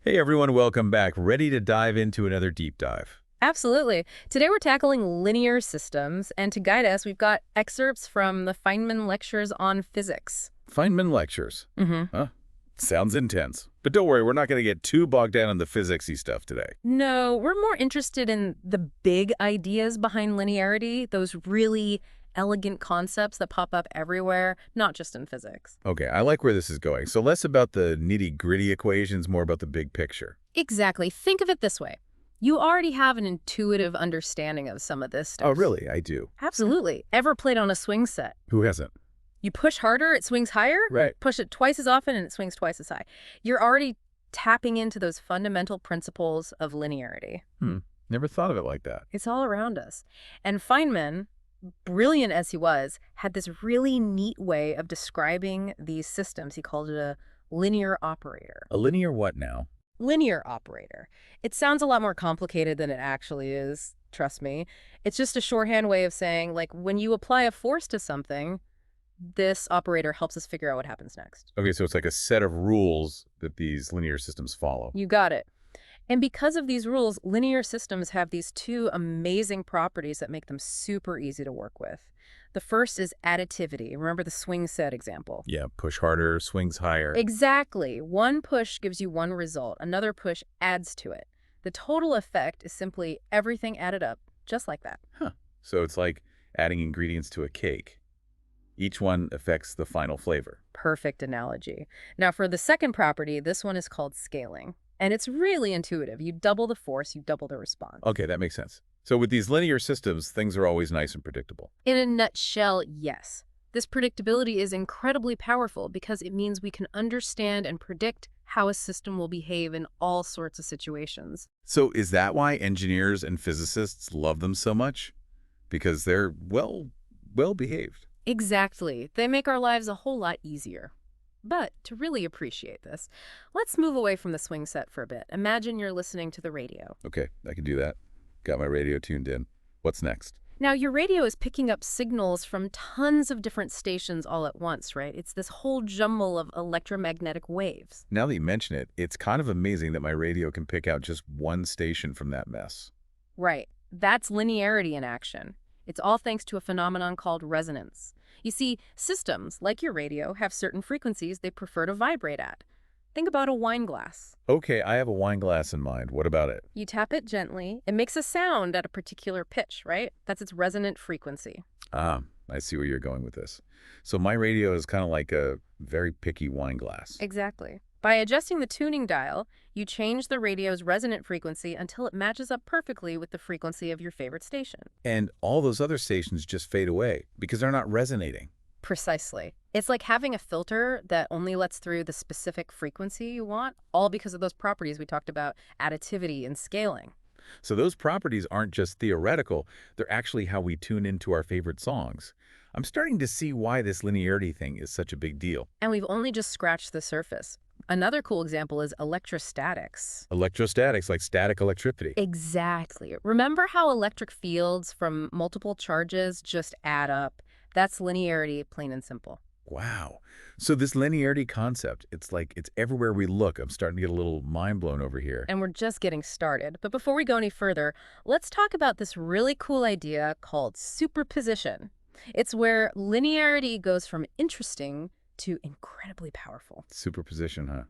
Hey everyone, welcome back. Ready to dive into another deep dive. Absolutely. Today we're tackling linear systems, and to guide us, we've got excerpts from the Feynman lectures on physics. Feynman lectures. hmm Huh? Sounds intense. But don't worry, we're not going to get too bogged down in the physicsy stuff today. No, we're more interested in the big ideas behind linearity, those really elegant concepts that pop up everywhere, not just in physics. Okay, I like where this is going. So less about the nitty-gritty equations, more about the big picture. Exactly. Think of it this way. You already have an intuitive understanding of some of this Oh, stuff. really? I do. Absolutely. Ever played on a swing set? Who hasn't? You push harder, it swings higher. Right. Push it twice as often, and it swings twice as high. You're already tapping into those fundamental principles of linearity. Never thought of it like that. It's all around us. And Feynman, brilliant as he was, had this really neat way of describing these systems. He called it a linear operator. A linear what now? Linear operator. It sounds a lot more complicated than it actually is, trust me. It's just a shorthand way of saying, like, when you apply a force to something, this operator helps us figure out what happens next. Okay, so it's like a set of rules that these linear systems follow. You got it. And because of these rules, linear systems have these two amazing properties that make them super easy to work with. The first is additivity. Remember the swing set example? Yeah, push harder, swings higher. Exactly. One push gives you one result. Another push adds to it. The total effect is simply everything added up, just like that. Huh. So it's like adding ingredients to a cake. Each one affects the final flavor. Perfect analogy. Now for the second property, this one is called scaling. And it's really intuitive. You double the force, you double the response. Okay, that makes sense. So with these linear systems, things are always nice and predictable. In a nutshell, yes. This predictability is incredibly powerful because it means we can understand and predict how a system will behave in all sorts of situations. So is that why engineers and physicists love them so much? Because they're, well behaved. Exactly. They make our lives a whole lot easier. But to really appreciate this, let's move away from the swing set for a bit. Imagine you're listening to the radio. Okay, I can do that. Got my radio tuned in. What's next? Now, your radio is picking up signals from tons of different stations all at once, right? It's this whole jumble of electromagnetic waves. Now that you mention it, it's kind of amazing that my radio can pick out just one station from that mess. Right. That's linearity in action. It's all thanks to a phenomenon called resonance. You see, systems, like your radio, have certain frequencies they prefer to vibrate at. Think about a wine glass. Okay, I have a wine glass in mind. What about it? You tap it gently. It makes a sound at a particular pitch, right? That's its resonant frequency. Ah, I see where you're going with this. So my radio is kind of like a very picky wine glass. Exactly. By adjusting the tuning dial, you change the radio's resonant frequency until it matches up perfectly with the frequency of your favorite station. And all those other stations just fade away because they're not resonating. Precisely. It's like having a filter that only lets through the specific frequency you want, all because of those properties we talked about, additivity and scaling. So those properties aren't just theoretical, they're actually how we tune into our favorite songs. I'm starting to see why this linearity thing is such a big deal. And we've only just scratched the surface. Another cool example is electrostatics. Electrostatics, like static electricity. Exactly. Remember how electric fields from multiple charges just add up? That's linearity, plain and simple. Wow. So this linearity concept, it's like it's everywhere we look. I'm starting to get a little mind blown over here. And we're just getting started. But before we go any further, let's talk about this really cool idea called superposition. It's where linearity goes from interesting to incredibly powerful. Superposition, huh?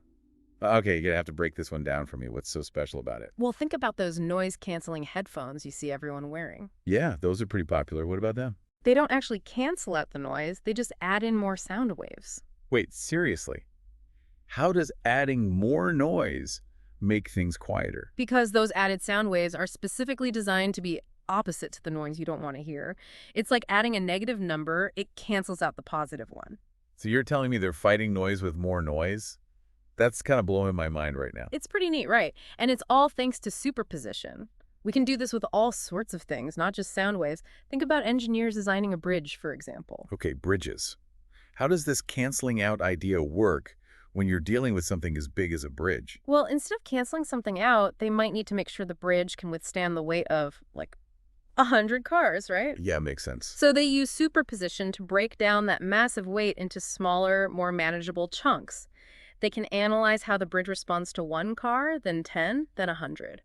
Okay, you're going to have to break this one down for me. What's so special about it? Well, think about those noise-canceling headphones you see everyone wearing. Yeah, those are pretty popular. What about them? They don't actually cancel out the noise, they just add in more sound waves. Wait, seriously? How does adding more noise make things quieter? Because those added sound waves are specifically designed to be opposite to the noise you don't want to hear. It's like adding a negative number, it cancels out the positive one. So you're telling me they're fighting noise with more noise? That's kind of blowing my mind right now. It's pretty neat, right? And it's all thanks to superposition. We can do this with all sorts of things, not just sound waves. Think about engineers designing a bridge, for example. Okay, bridges. How does this canceling out idea work when you're dealing with something as big as a bridge? Well, instead of canceling something out, they might need to make sure the bridge can withstand the weight of, like, 100 cars, right? Yeah, makes sense. So they use superposition to break down that massive weight into smaller, more manageable chunks. They can analyze how the bridge responds to one car, then 10, then 100.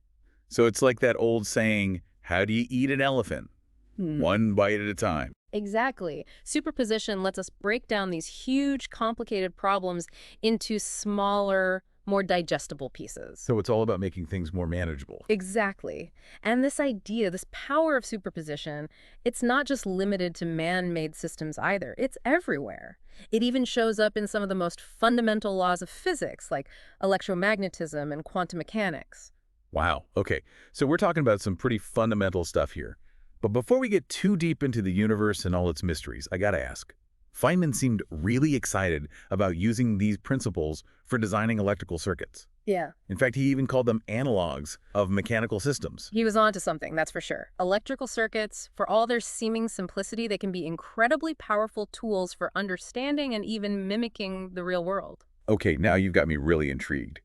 So it's like that old saying, how do you eat an elephant? One bite at a time. Exactly. Superposition lets us break down these huge, complicated problems into smaller, more digestible pieces. So it's all about making things more manageable. Exactly. And this idea, this power of superposition, it's not just limited to man-made systems either. It's everywhere. It even shows up in some of the most fundamental laws of physics, like electromagnetism and quantum mechanics. Wow. Okay. So we're talking about some pretty fundamental stuff here. But before we get too deep into the universe and all its mysteries, I gotta ask. Feynman seemed really excited about using these principles for designing electrical circuits. Yeah. In fact, he even called them analogs of mechanical systems. He was onto something, that's for sure. Electrical circuits, for all their seeming simplicity, they can be incredibly powerful tools for understanding and even mimicking the real world. Okay, now you've got me really intrigued.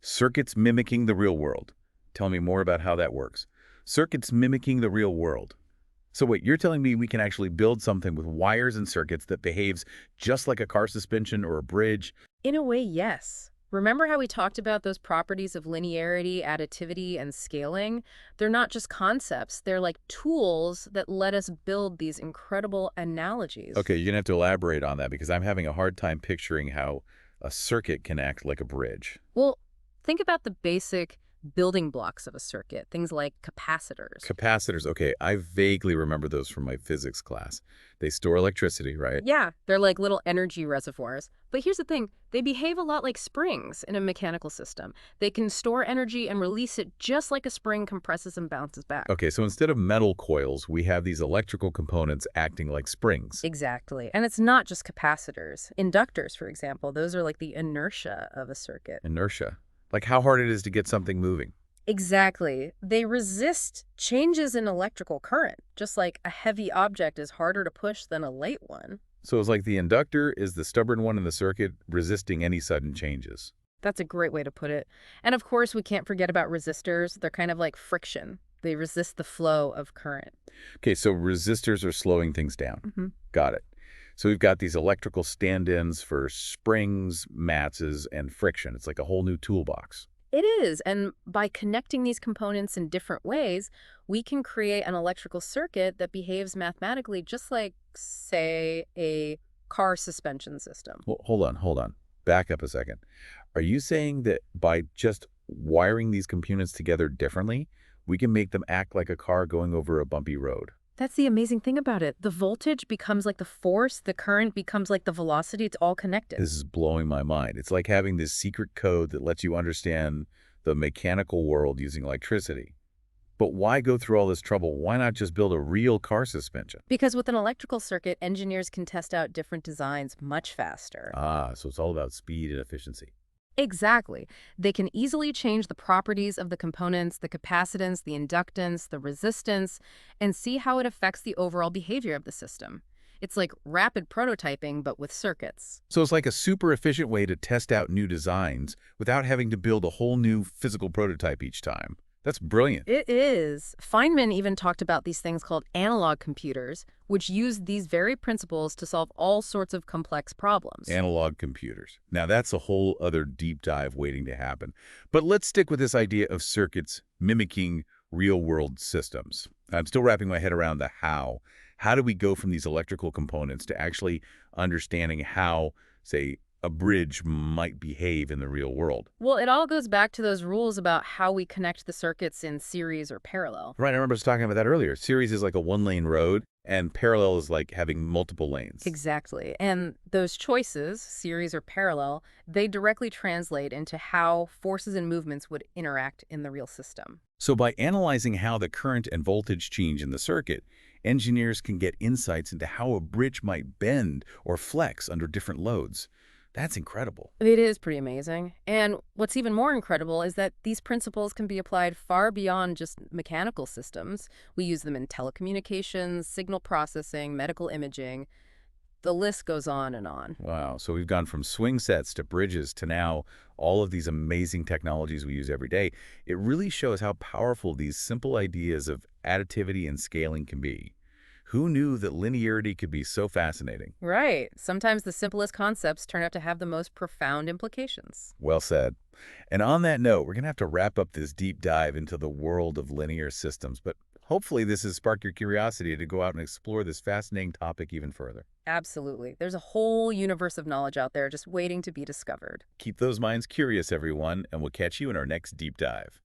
Circuits mimicking the real world. Tell me more about how that works. Circuits mimicking the real world. So wait, you're telling me we can actually build something with wires and circuits that behaves just like a car suspension or a bridge? In a way, yes. Remember how we talked about those properties of linearity, additivity, and scaling? They're not just concepts, they're like tools that let us build these incredible analogies. Okay, you're going to have to elaborate on that because I'm having a hard time picturing how a circuit can act like a bridge. Well, think about the basic building blocks of a circuit, things like capacitors. Capacitors, okay, I vaguely remember those from my physics class. They store electricity, right? Yeah, they're like little energy reservoirs. But here's the thing, they behave a lot like springs in a mechanical system. They can store energy and release it just like a spring compresses and bounces back. Okay, so instead of metal coils, we have these electrical components acting like springs. Exactly. And it's not just capacitors. Inductors, for example, those are like the inertia of a circuit. Inertia. Like how hard it is to get something moving. Exactly. They resist changes in electrical current, just like a heavy object is harder to push than a light one. So it's like the inductor is the stubborn one in the circuit resisting any sudden changes. That's a great way to put it. And of course, we can't forget about resistors. They're kind of like friction. They resist the flow of current. Okay, so resistors are slowing things down. Mhm. Got it. So we've got these electrical stand-ins for springs, masses, and friction. It's like a whole new toolbox. It is, and by connecting these components in different ways, we can create an electrical circuit that behaves mathematically just like, say, a car suspension system. Well, hold on. Back up a second. Are you saying that by just wiring these components together differently, we can make them act like a car going over a bumpy road? That's the amazing thing about it. The voltage becomes like the force, the current becomes like the velocity. It's all connected. This is blowing my mind. It's like having this secret code that lets you understand the mechanical world using electricity. But why go through all this trouble? Why not just build a real car suspension? Because with an electrical circuit, engineers can test out different designs much faster. Ah, so it's all about speed and efficiency. Exactly. They can easily change the properties of the components, the capacitance, the inductance, the resistance, and see how it affects the overall behavior of the system. It's like rapid prototyping, but with circuits. So it's like a super efficient way to test out new designs without having to build a whole new physical prototype each time. That's brilliant. It is. Feynman even talked about these things called analog computers, which use these very principles to solve all sorts of complex problems. Analog computers. Now that's a whole other deep dive waiting to happen. But let's stick with this idea of circuits mimicking real-world systems. I'm still wrapping my head around the how. How do we go from these electrical components to actually understanding how, say, a bridge might behave in the real world? Well, it all goes back to those rules about how we connect the circuits in series or parallel. Right, I remember us talking about that earlier. Series is like a one-lane road, and parallel is like having multiple lanes. Exactly. And those choices, series or parallel, they directly translate into how forces and movements would interact in the real system. So by analyzing how the current and voltage change in the circuit, engineers can get insights into how a bridge might bend or flex under different loads. That's incredible. It is pretty amazing. And what's even more incredible is that these principles can be applied far beyond just mechanical systems. We use them in telecommunications, signal processing, medical imaging. The list goes on and on. Wow. So we've gone from swing sets to bridges to now all of these amazing technologies we use every day. It really shows how powerful these simple ideas of additivity and scaling can be. Who knew that linearity could be so fascinating? Right. Sometimes the simplest concepts turn out to have the most profound implications. Well said. And on that note, we're going to have to wrap up this deep dive into the world of linear systems, but hopefully this has sparked your curiosity to go out and explore this fascinating topic even further. Absolutely. There's a whole universe of knowledge out there just waiting to be discovered. Keep those minds curious, everyone, and we'll catch you in our next deep dive.